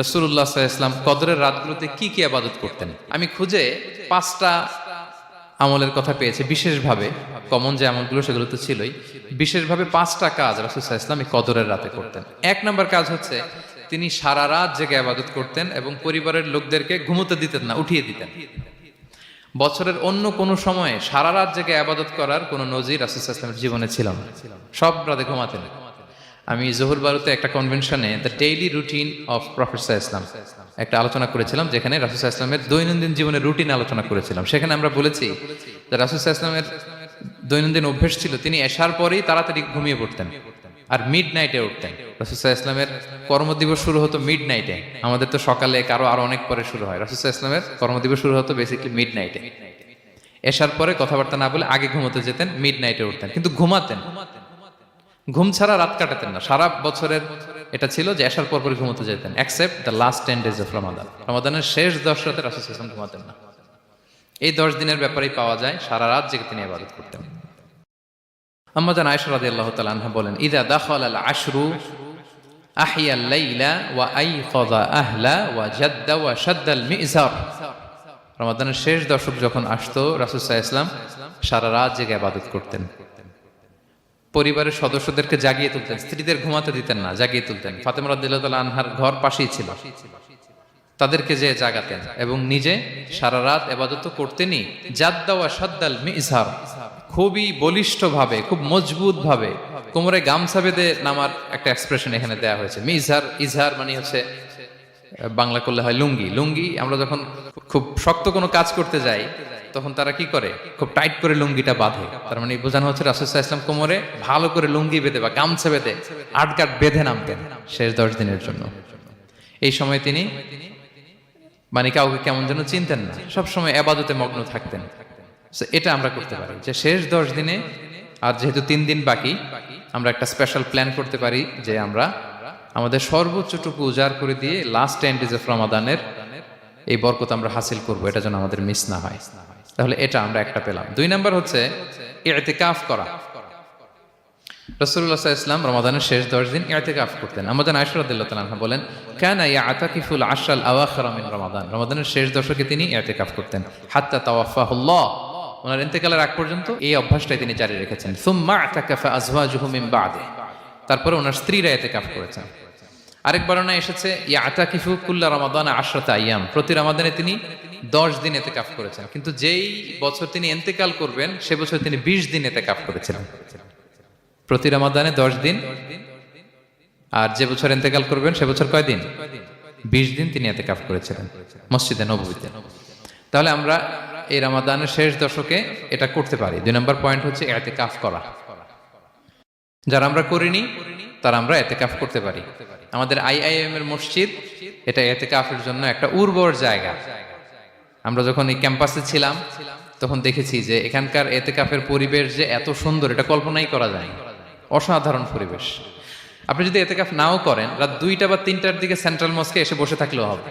রাসূলুল্লাহ সাল্লাল্লাহু আলাইহি ওয়াসাল্লাম কদরের রাতগুলোতে কি কি ইবাদত করতেন। আমি খুঁজে 5টা আমলের কথা পেয়েছি বিশেষভাবে, কমন যে আমলগুলো সেগুলো তো ছিলই, বিশেষভাবে 5টা কাজ রাসূল সাল্লাল্লাহু আলাইহি ওয়াসাল্লাম এই কদরের রাতে করতেন। 1 নম্বর কাজ হচ্ছে তিনি সারা রাত জেগে ইবাদত করতেন এবং পরিবারের লোকদেরকে ঘুমোতে দিতেন না, উঠিয়ে দিতেন। বছরের অন্য কোনো সময়ে সারা রাত জেগে ইবাদত করার কোনো নজির রাসূল সাল্লাল্লাহু আলাইহি ওয়াসাল্লামের জীবনে ছিল না। সব রাতে ঘুমাতেন। আমি জোহর বারুতে একটা কনভেনশনে the daily routine of prophet সাল্লাল্লাহু আলাইহি ওয়াসাল্লাম একটা আলোচনা করেছিলাম, যেখানে রাসূল সাল্লাল্লাহু আলাইহি ওয়াসাল্লামের দৈনন্দিন জীবনের রুটিন আলোচনা করেছিলাম। সেখানে আমরা বলেছি যে রাসূল সাল্লাল্লাহু আলাইহি ওয়াসাল্লামের দৈনন্দিন অভ্যাস ছিল তিনি এশার পরেই তাড়াতাড়ি ঘুমিয়ে পড়তেন আর মিড নাইটে উঠতেন। রাসূল সাল্লাল্লাহু আলাইহি ওয়াসাল্লামের কর্মদিবস শুরু হতো মিড নাইটে, আমাদের তো সকালে কারো আরো অনেক পরে শুরু হয়। রাসূল সাল্লাল্লাহু আলাইহি ওয়াসাল্লামের কর্মদিবস শুরু হতো বেসিক্যালি মিড নাইটে। এশার পরে কথাবার্তা না বলে আগে ঘুমোতে যেতেন, মিড নাইটে উঠতেন, কিন্তু ঘুমাতেন। ঘুম ছাড়া রাত কাটাতেন না। সারা বছরের এটা ছিল যে এশার পর পরে ঘুমোতে যেতেন, except the last 10 days of Ramadan. রমাদানের শেষ 10 রাতে রাসূল সাল্লাল্লাহু আলাইহি ওয়াসাল্লাম ঘুমাতেন না। এই 10 দিনের ব্যাপারেই পাওয়া যায় সারা রাত জেগে তিনি ইবাদত করতেন। আম্মা জান আয়েশা রাদিয়াল্লাহু তাআলা আনহা বলেন, ইযা দাখালাল আশরু আহিয়াল লাইলা ওয়া আইকাযা আহলা ওয়া জাদ্দা ওয়া শাদ্দাল মিজার। রমাদানের শেষ দশক যখন আসতো রাসূল সাল্লাল্লাহু আলাইহি ওয়াসাল্লাম সারা রাত জেগে ইবাদত করতেন। পরিবারের সদস্যদেরকে জাগিয়ে তুলতেন, স্ত্রীদের ঘুমাতে দিতেন না, জাগিয়ে তুলতেন। ফাতেমা রাদিয়াল্লাহু তাআলা আনহার ঘর পাশেই ছিল, তাদেরকে যে জাগাতেন এবং নিজে সারা রাত ইবাদত করতেনই। জাদ্দা ওয়া শাদ্দাল মিজহার, খুবই বলিষ্ঠভাবে, খুব মজবুত ভাবে কোমরে গামছা বেঁধে নামার একটা এক্সপ্রেশন এখানে দেয়া হয়েছে। মিজহার, ইজহার মানে হচ্ছে বাংলা করলে হয় লুঙ্গি। লুঙ্গি আমরা যখন খুব শক্ত কোনো কাজ করতে যাই তখন তারা কি করে, খুব টাইট করে লুঙ্গিটা বাঁধে। তার মানে বোঝানো হচ্ছে রাসূল সাল্লাল্লাহু আলাইহি ওয়াসাল্লাম কোমরে ভালো করে লুঙ্গি বেঁধে বা গামছা বেঁধে আটকাট বেঁধে নামতেন শেষ 10 দিনের জন্য। এই সময় তিনি মানে কাউকে কেমন যেন চিনতেন না, সবসময় ইবাদতে মগ্ন থাকতেন। এটা আমরা করতে পারি যে শেষ 10 দিনে, আর যেহেতু 3 দিন বাকি, আমরা একটা স্পেশাল প্ল্যান করতে পারি যে আমরা আমাদের সর্বোচ্চটুকু উজাড় করে দিয়ে লাস্ট 10 days অফ রমাদানের এই বরকত আমরা হাসিল করব, এটা যেন আমাদের মিস না হয়। তাহলে এটা আমরা একটা পেলাম। 2 নাম্বার হচ্ছে ইতিকাফ করা। রাসূলুল্লাহ সাল্লাল্লাহু আলাইহি ওয়াসাল্লাম রমাদানের শেষ 10 দিন ইতিকাফ করতেন। আমাদের আয়েশা রাদিয়াল্লাহু তাআলা আনহা বলেন, কানা ইয়াতাকিফুল আশরাল আওয়াখির মিন রমাদান। রমাদানের শেষ দশকে তিনি ইতিকাফ করতেন হাত্তা তাওয়াফাহুল্লাহ, ওনার ইন্তেকালের আগ পর্যন্ত এই অভ্যাসটাই তিনি জারি রেখেছেন। সুম্মা আতাকাফা আজওয়াজুহু মিন বাদে, তারপরে ওনার স্ত্রীরা ইতিকাফ করেছেন। আরেক বর্ণনায় এসেছে ইয়াতাকিফু কুল্লা রমাদান 10 আইয়াম, প্রতি রমাদানে তিনি 10 দিন ইতিকাফ করেছেন। কিন্তু যেই বছর তিনি ইন্তেকাল করবেন সে বছর তিনি 20 দিন ইতিকাফ করেছিলেন। প্রতি রমাদানে 10 দিন, আর যে বছর ইন্তেকাল করবেন সে বছর কয় দিন? 20 দিন তিনি ইতিকাফ করেছিলেন মসজিদে নববীতে। তাহলে আমরা এই রমাদানের শেষ দশকে এটা করতে পারি। 2 নম্বর পয়েন্ট হচ্ছে ইতিকাফ করা। যারা আমরা করিনি তারা আমরা ইতিকাফ করতে পারি। আমাদের আইআইএম এর মসজিদ এটা ইতিকাফের জন্য একটা উর্বর জায়গা। আমরা যখন এই ক্যাম্পাসে ছিলাম তখন দেখেছি যে এখানকার ইতিকাফের পরিবেশ যে এত সুন্দর এটা কল্পনাই করা যায়। অসাধারণ পরিবেশ। আপনি যদি ইতিকাফ নাও করেন, রাত 2টা বা 3টার দিকে সেন্ট্রাল মস্কে এসে বসে থাকলেও হবে।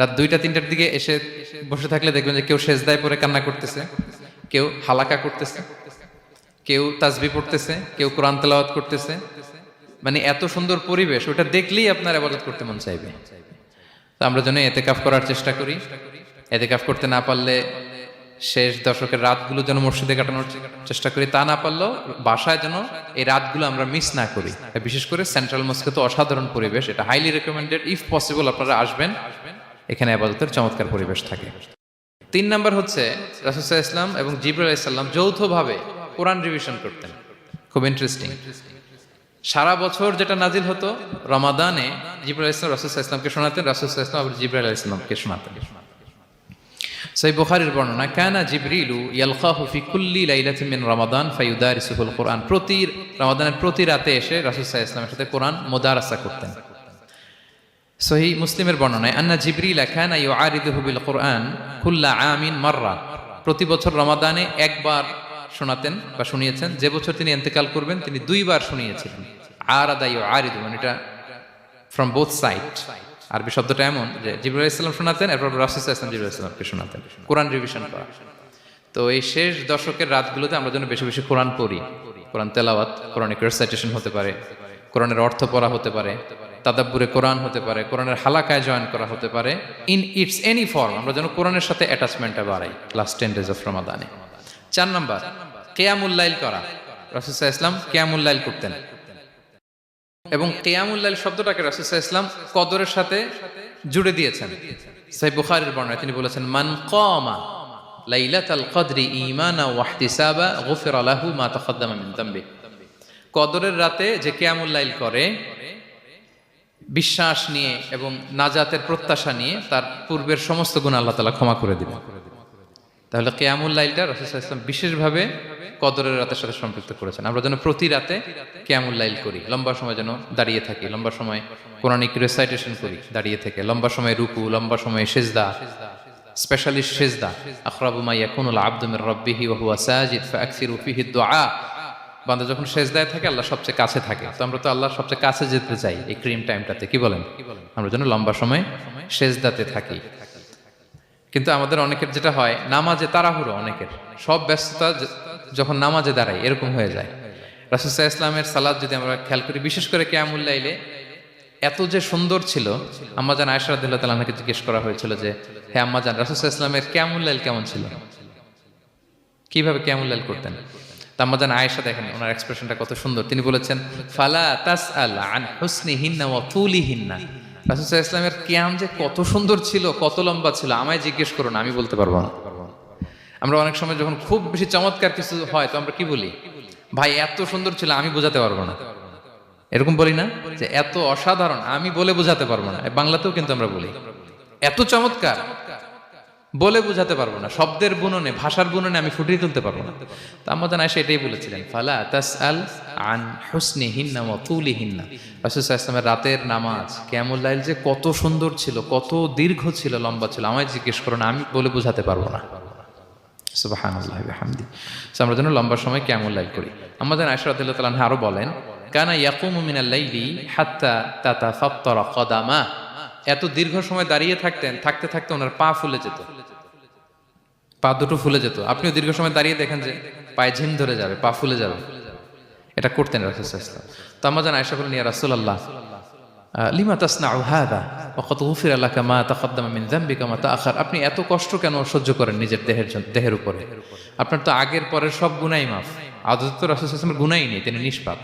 রাত 2টা 3টার দিকে এসে বসে থাকলে দেখবেন যে কেউ সেজদায় পড়ে কান্না করতেছে, কেউ হালাকা করতেছে, কেউ তাসবিহ পড়তেছে, কেউ কোরআন তেলাওয়াত করতেছে। মানে এত সুন্দর পরিবেশ, ওটা দেখলেই আপনার ইবাদত করতে মন চাইবে। তো আমরা যেন ইতিকাফ করার চেষ্টা করি। ইতিকাফ করতে না পারলে শেষ দশকের রাতগুলো যেন মসজিদে কাটানোর চেষ্টা করি, তা না পারলেও বাসায় যেন এই রাতগুলো আমরা মিস না করি। বিশেষ করে সেন্ট্রাল মস্কে তো অসাধারণ পরিবেশ, এটা হাইলি রেকমেন্ডেড। ইফ পসিবল আপনারা আসবেন, এখানে ইবাদতের চমৎকার পরিবেশ থাকে। 3 নাম্বার হচ্ছে রাসূল সাল্লাল্লাহু আলাইহি ওয়াসাল্লাম এবং জিবরাইল আলাইহিস সালাম যৌথভাবে কোরআন রিভিশন করতেন। খুব ইন্টারেস্টিং। সারা বছর যেটা নাজিল হতো, রমাদানে জিবরাইল আলাইহিস সালাম রাসূল সাল্লাল্লাহু আলাইহি ওয়াসাল্লামকে শোনাতেন, রাসূল সাল্লাল্লাহু আলাইহি ওয়াসাল্লাম আবার জিবরাইল আলাইহিস সালামকে শোনাতেন। সহিহ বুখারীর বর্ণনা, কানা জিবরিলু ইয়ালকাহু ফি কুল্লি লাইলাতিন মিন রমাদান ফায়ুদারিসুহুল কুরআন। প্রতি রমাদানের প্রতি রাতে এসে রাসূল সাল্লাল্লাহু আলাইহি ওয়াসাল্লামের সাথে কোরআন মুদারাসা করতেন। সহিহ মুসলিমের বর্ণনায়, আন্না জিবরিল কানা ইউআরিদুহু বিল কুরআন কুল্লা আমিন মাররা। প্রতি বছর রমাদানে একবার শোনাতেন বা শুনিয়েছেন, যে বছর তিনি ইন্তেকাল করবেন তিনি 2 বার শুনিয়েছিলেন। আরাদা ইউআরিদু মানে এটা ফ্রম বোথ সাইড। আরবি শব্দটা এমন যে জিবরাইল আলাইহিস সালাম শোনাতেন, এরপর রাসূল সাল্লাল্লাহু আলাইহি ওয়াসাল্লাম জিবরাইল আলাইহিস সালামকে শোনাতেন। কোরআন রিভিশন করা। তো এই শেষ দশকের রাতগুলোতে আমরা যেন বেশি বেশি কোরআন পড়ি। কোরআন তেলাওয়াত, কোরআনিক রিসাইটেশন হতে পারে, কোরআনের অর্থ পড়া হতে পারে, তাদাব্বুরে কোরআন হতে পারে, কোরআনের হালাকায় জয়েন করা হতে পারে, ইন ইটস এনি ফর্ম। আমরা যেন কোরআনের সাথে অ্যাটাচমেন্টটা বাড়াই লাস্ট 10 days অফ রমাদানে। 4 নাম্বার, কিয়ামুল লাইল করা। রাসূল সাল্লাল্লাহু আলাইহি ওয়াসাল্লাম কিয়ামুল লাইল করতেন, এবং কিয়ামুল লাইল শব্দটাকে রাসূল সাল্লাল্লাহু আলাইহি ওয়াসাল্লাম কদরের সাথে জুড়ে দিয়েছেন। সহিহ বুখারীর বর্ণনায় তিনি বলেছেন, মান কামা লাইলাতাল কদরি ঈমানা ওয়া ইহতিসাবা গুফিরা লাহু মা তাকাদ্দামা মিন যামবি। কদরের রাতে যে কিয়ামুল লাইল করে বিশ্বাস নিয়ে এবং নাজাতের প্রত্যাশা নিয়ে, তার পূর্বের সমস্ত গুনাহ আল্লাহ তাআলা ক্ষমা করে দিবেন। তাহলে কিয়ামুল লাইলটা রাসূল সাল্লাল্লাহু আলাইহি ওয়াসাল্লাম বিশেষভাবে কদরের রাতের সাথে সম্পৃক্ত করেছেন। আমরা যেন প্রতি রাতে কিয়ামুল লাইল করি, লম্বা সময় যেন দাঁড়িয়ে থাকি, লম্বা সময় কোরআনিক রিসাইটেশন করি দাঁড়িয়ে থেকে, লম্বা সময় রুকু, লম্বা সময় সিজদা, স্পেশালি সিজদা। আকরাবু মা ইয়াকুনুল আবদু মির রাব্বিহি ওয়া হুয়া সাজিদ ফাআকসিরু ফিহি দুআ। বান্দা যখন সিজদায় থাকে আল্লাহ সবচেয়ে কাছে থাকে। তো আমরা তো আল্লাহর সবচেয়ে কাছে যেতে চাই এই ক্রিম টাইমটাতে, কি বলেন? আমরা যেন লম্বা সময় সিজদাতে থাকি। কিন্তু আমাদের অনেকের যেটা হয়, নামাজে তাড়াহুড়ো, অনেকের সব ব্যস্ততা যখন নামাজে দাঁড়াই এরকম হয়ে যায়। রাসূল সাল্লাল্লাহু আলাইহি ওয়াসাল্লামের সালাত যদি আমরা খেয়াল করি, বিশেষ করে কিয়ামুল লাইলে এত যে সুন্দর ছিল। আম্মাজান আয়েশা রাদিয়াল্লাহু তাআলা আনহাকে জিজ্ঞেস করা হয়েছিল যে, হে আম্মাজান, রাসূল সাল্লাল্লাহু আলাইহি ওয়াসাল্লামের কিয়ামুল লাইল কেমন ছিল, কিভাবে কিয়ামুল লাইল করতেন? তা আম্মাজান আয়েশা, দেখেন ওনার এক্সপ্রেশনটা কত সুন্দর। তিনি বলেছেন, ফালা তাসআল আন হুসনিহিন্না ওয়া তুলিহিন্না। রাসূল সাল্লাল্লাহু আলাইহি ওয়াসাল্লামের কিয়াম যে কত সুন্দর ছিল, কত লম্বা ছিল, আমায় জিজ্ঞেস করো না, আমি বলতে পারবো না। আমরা অনেক সময় যখন খুব বেশি চমৎকার কিছু হয় তো আমরা কি বলি, ভাই এত সুন্দর ছিল, আমি বোঝাতে পারবো না। এরকম বলি না যে এত অসাধারণ, আমি বলে বোঝাতে পারবো না। বাংলাতেও কিন্তু আমরা বলি এত চমৎকার, বলে বোঝাতে পারবো না, শব্দের বুননে, ভাষার বুননে আমি ফুটিয়ে তুলতে পারবো না। তো আম্মাজান আয়েশা এটাই বলেছিলেন, ফালা তাসআল আন হুসনিহিন্না ওয়া তুলিহিন্না। রাসূল সাল্লাল্লাহু আলাইহি ওয়াসাল্লামের রাতের নামাজ কিয়ামুল লাইল যে কত সুন্দর ছিল, কত দীর্ঘ ছিল, লম্বা ছিল, আমায় জিজ্ঞেস করো না, আমি বলে বোঝাতে পারবো না। সুবহানাল্লাহি ওয়া বিহামদি। আমরা যেন লম্বা সময় কিয়ামুল লাইল করি। আম্মাজান আয়েশা রাদিয়াল্লাহু তাআলা আনহা আরো বলেন, কানা ইয়াকুমু মিনাল লাইলি হাত্তা তাতাফাত্তারা কদামা। এত দীর্ঘ সময় দাঁড়িয়ে থাকতেন, থাকতে থাকতে ওনার পা ফুলে যেত, পা দুটো ফুলে যেত। আপনিও দীর্ঘ সময় দাঁড়িয়ে দেখেন যে পায়ে ঝিম ধরে যাবে, পা ফুলে যাবে, এটা করতেন রাসূল সাল্লাল্লাহু আলাইহি ওয়াসাল্লাম। তো আম্মাজান আয়েশা বলেন, ইয়া রাসূলুল্লাহ লিমা তাসনাউ হাযা ওয়া ক্বাদ গুফিরা লাকা মা তাকাদ্দামা মিন যামবিকা মা তাআখার। আপনি এত কষ্ট কেন সহ্য করেন নিজের দেহের উপরে? আপনার তো আগের পরের সব গুনাহই মাফ। আদতে তো রাসূল সাল্লাল্লাহু আলাইহি ওয়াসাল্লামের গুনাহই নেই, তিনি নিষ্পাপ।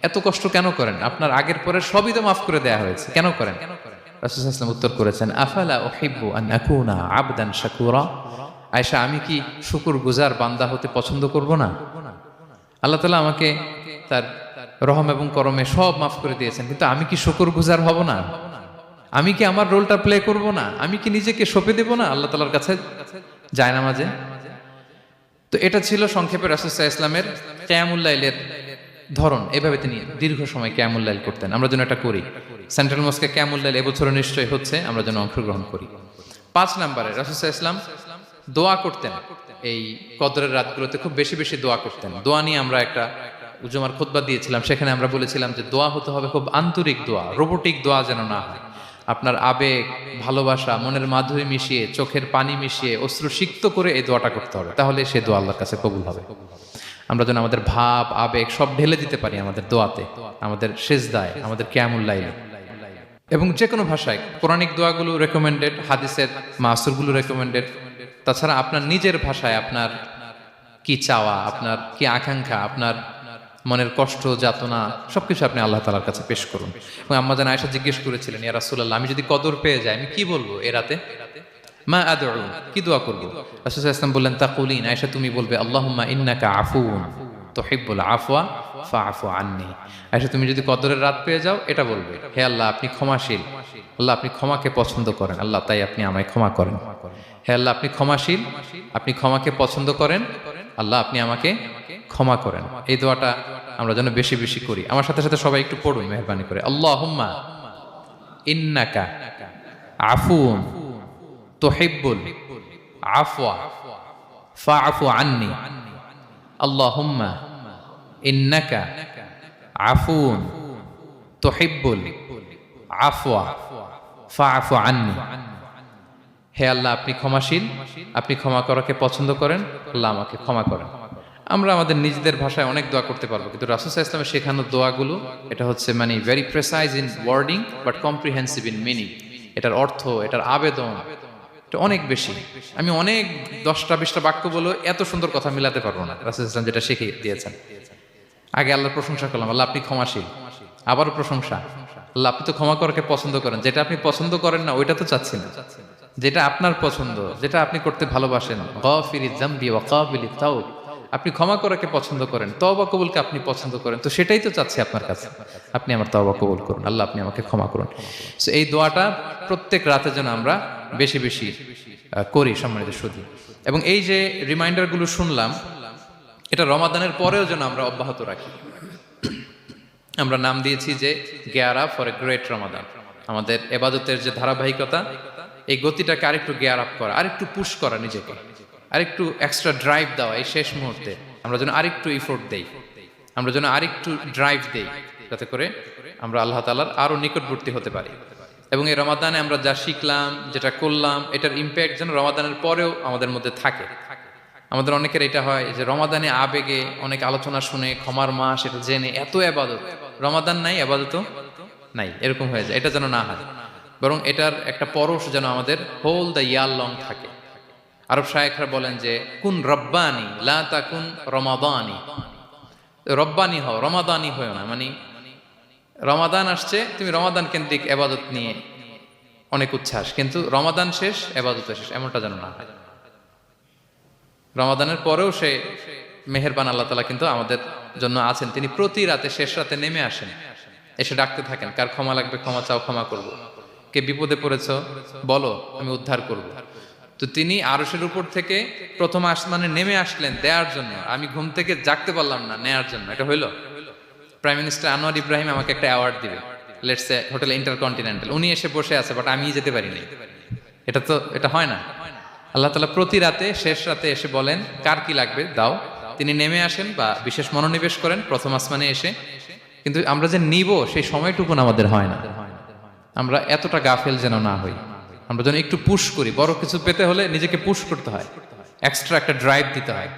এত কষ্ট কেন করেন? আপনার আগের পরের সবই তো মাফ করে দেয়া হয়েছে, কেন করেন? রাসূল সাল্লাল্লাহু আলাইহি ওয়াসাল্লাম উত্তর করেছেন, আফালা উহিব্বু আন আকুনা আবদান শাকুরা। আয়েশা, আমি কি শুকরগুজার বান্দা হতে পছন্দ করব না? আল্লাহ তাআলা আমাকে তার রহম এবং করমে সব মাফ করে দিয়েছেন, কিন্তু আমি কি শুকরগুজার হব না? আমি কি আমার রোলটা প্লে করব না? আমি কি নিজেকে সঁপে দেব না আল্লাহ তাআলার কাছে জায়নামাজে? তো এটা ছিল সংক্ষেপে রাসূল সাল্লাল্লাহু আলাইহি ওয়াসাল্লামের কিয়ামুল লাইলের ধরন। এভাবে তিনি দীর্ঘ সময় কিয়ামুল লাইল করতেন। আমরা যেন এটা করি। সেন্ট্রাল মস্কে কিয়ামুল লাইল এবছর নিশ্চয়ই হচ্ছে, আমরা যেন অংশগ্রহণ করি। 5 নম্বরে রাসূল সাল্লাল্লাহু আলাইহি ওয়াসাল্লাম দোয়া করতেন। এই কদরের রাতগুলোতে খুব বেশি বেশি দোয়া করতেন। দোয়া নিয়ে আমরা একটা জুমার খুতবা দিয়েছিলাম, সেখানে আমরা বলেছিলাম যে দোয়া হতে হবে খুব আন্তরিক দোয়া, রোবোটিক দোয়া যেন না হয়। আপনার আবেগ, ভালোবাসা, মনের মাধুরী মিশিয়ে, চোখের পানি মিশিয়ে, অশ্রু সিক্ত করে এই দোয়াটা করতে হবে, তাহলে সে দোয়া আল্লাহর কাছে কবুল হবে। আমরা যেন আমাদের ভাব, আবেগ সব ঢেলে দিতে পারি আমাদের দোয়াতে, আমাদের সিজদায়, আমাদের কিয়ামুল লাইলে। এবং যে কোনো ভাষায় কোরআনিক দোয়াগুলো রেকমেন্ডেড, হাদিসের মাসুরগুলো রেকমেন্ডেড। তাছাড়া আপনার নিজের ভাষায় আপনার কি চাওয়া, আপনার কি আকাঙ্ক্ষা, আপনার মনের কষ্ট, যাতনা সবকিছু আপনি আল্লাহ তাআলার কাছে পেশ করুন। এবং আম্মাজান আয়েশা জিজ্ঞেস করেছিলেন, ইয়া রাসূলুল্লাহ, আমি যদি কদর পেয়ে যাই আমি কি বলবো এ রাতে? মা আদউ, কি দোয়া করব? রাসূল সাল্লাল্লাহু আলাইহি ওয়াসাল্লাম বললেন, তাকুলিন, আয়েশা তুমি বলবে, আল্লাহুম্মা ইন্নাকা আফুউন তুহিব্বুল আফওয়া ফাআফু আন্নি। আয়েশা তুমি যদি কদরের রাত পেয়ে যাও এটা বলবে, হে আল্লাহ আপনি ক্ষমাশীল, আল্লাহ আপনি ক্ষমাকে পছন্দ করেন, আল্লাহ তাই আপনি আমায় ক্ষমা করেন। হে আল্লাহ আপনি ক্ষমাশীল, আপনি ক্ষমাকে পছন্দ করেন, আল্লাহ আপনি আমাকে ক্ষমা করেন। এই দোয়াটা আমরা যেন বেশি বেশি করি। আমার সাথে সাথে সবাই একটু পড়ুন মেহেরবানি করে, আল্লাহুম্মা ইন্নাকা আফুউন তুহিব্বুল আফওয়া ফাআফু আন্নি। আল্লাহুম্মা ইন্নাকা আফুউন তুহিব্বুল আফওয়া ফাআফু আন্নি। হে আল্লাহ আপনি ক্ষমাশীল, আপনি ক্ষমা করাকে পছন্দ করেন, আল্লাহ আমাকে ক্ষমা করেন। আমরা আমাদের নিজেদের ভাষায় অনেক দোয়া করতে পারবো, কিন্তু রাসূল সাল্লাল্লাহু আলাইহি ওয়াসাল্লামের শেখানো দোয়াগুলো এটা হচ্ছে মানে very precise in wording but comprehensive in meaning. এটার অর্থ, এটার আবেদন এটা অনেক বেশি। আমি অনেক 10টা-20টা বাক্য বলে এত সুন্দর কথা মিলাতে পারবো না। রাসূল সাল্লাল্লাহু আলাইহি ওয়াসাল্লাম যেটা শিখিয়ে দিয়েছেন, আগে আল্লাহর প্রশংসা করলাম, আল্লাহ আপনি ক্ষমাশীল, আবারও প্রশংসা, আল্লাহ আপনি তো ক্ষমা করাকে পছন্দ করেন। যেটা আপনি পছন্দ করেন না ওইটা তো চাচ্ছি না, যেটা আপনার পছন্দ, যেটা আপনি করতে ভালোবাসেন, গাফিরিয যামবি ওয়া কাবিলিত তাওব, আপনি ক্ষমা করাকে পছন্দ করেন, তওবা কবুলকে আপনি পছন্দ করেন, তো সেটাই তো চাচ্ছি আপনার কাছে, আপনি আমার তওবা কবুল করুন, আল্লাহ আপনি আমাকে ক্ষমা করুন। সো এই দোয়াটা প্রত্যেক রাতে যেন আমরা বেশি বেশি করি সম্মানিত সুধী। এবং এই যে রিমাইন্ডারগুলো শুনলাম, এটা রমাদানের পরেও যেন আমরা অব্যাহত রাখি। আমরা নাম দিয়েছি যে gear up for a great Ramadan. আমাদের এবাদতের যে ধারাবাহিকতা, এই গতিটাকে আরেকটু গিয়ার আপ করা, আরেকটু পুশ করা নিজেকে, আরেকটু এক্সট্রা ড্রাইভ দেওয়া এই শেষ মুহূর্তে। আমরা যেন আরেকটু ইফোর্ট দেই, আমরা যেন আরেকটু ড্রাইভ দেই, যাতে করে আমরা আল্লাহ তাআলার আরো নিকটবর্তী হতে পারি। এবং এই রমাদানে আমরা যা শিখলাম, যেটা করলাম, এটার ইম্প্যাক্ট যেন রমাদানের পরেও আমাদের মধ্যে থাকে। আমাদের অনেকের এটা হয় যে রমাদানে আবেগে অনেক আলোচনা শুনে, ক্ষমার মাস এটা জেনে এত এবাদত, রমাদান নাই এবাদতও নাই, এরকম হয়ে যায়। এটা যেন না হয়, বরং এটার একটা পরশ যেন আমাদের হোল দ্য ইয়ার লং থাকে। আরব শায়েখরা বলেন যে কুন রব্বানি লা তাকুন রমাদানি, রব্বানি হও, রমাদানি হও না। মানে রমাদান আসছে, তুমি রমাদান কেন্দ্রিক এবাদত নিয়ে অনেক উচ্ছ্বাস, কিন্তু রমাদান শেষ এবাদত শেষ, এমনটা যেন না হয়। রমাদানের পরেও সে মেহেরবান আল্লাহ তাআলা কিন্তু আমাদের জন্য আছেন। তিনি প্রতি রাতে শেষ রাতে নেমে আসেন, এসে ডাকতে থাকেন, কার ক্ষমা লাগবে ক্ষমা চাও, ক্ষমা করব। কে বিপদে পড়েছ বলো, আমি উদ্ধার করব। তো তিনি আরশের উপর থেকে প্রথম আসমানে নেমে আসলেন দেওয়ার জন্য। আমি ঘুম থেকে জাগতে পারলাম না, নেয়ার জন্য। এটা হইলো প্রাইম মিনিস্টার আনোয়ার ইব্রাহিম আমাকে একটা অ্যাওয়ার্ড দিবে, লেটস সে হোটেল ইন্টারকন্টিনেন্টাল, উনি এসে বসে আছে, বাট আমি যেতে পারিনি। এটা হয় না। আল্লাহ তাআলা প্রতি রাতে শেষ রাতে এসে বলেন কার কি লাগবে দাও। তিনি নেমে আসেন বা বিশেষ মনোনিবেশ করেন প্রথম আসমানে এসে, কিন্তু আমরা যে নিব সেই সময়টুকুন আমাদের হয় না। আমরা এতটা গাফেল যেন না হই, আমরা যেন একটু পুশ করি। বড় কিছু পেতে হলে নিজেকে পুশ করতে হয়, এক্সট্রা একটা ড্রাইভ দিতে হয়।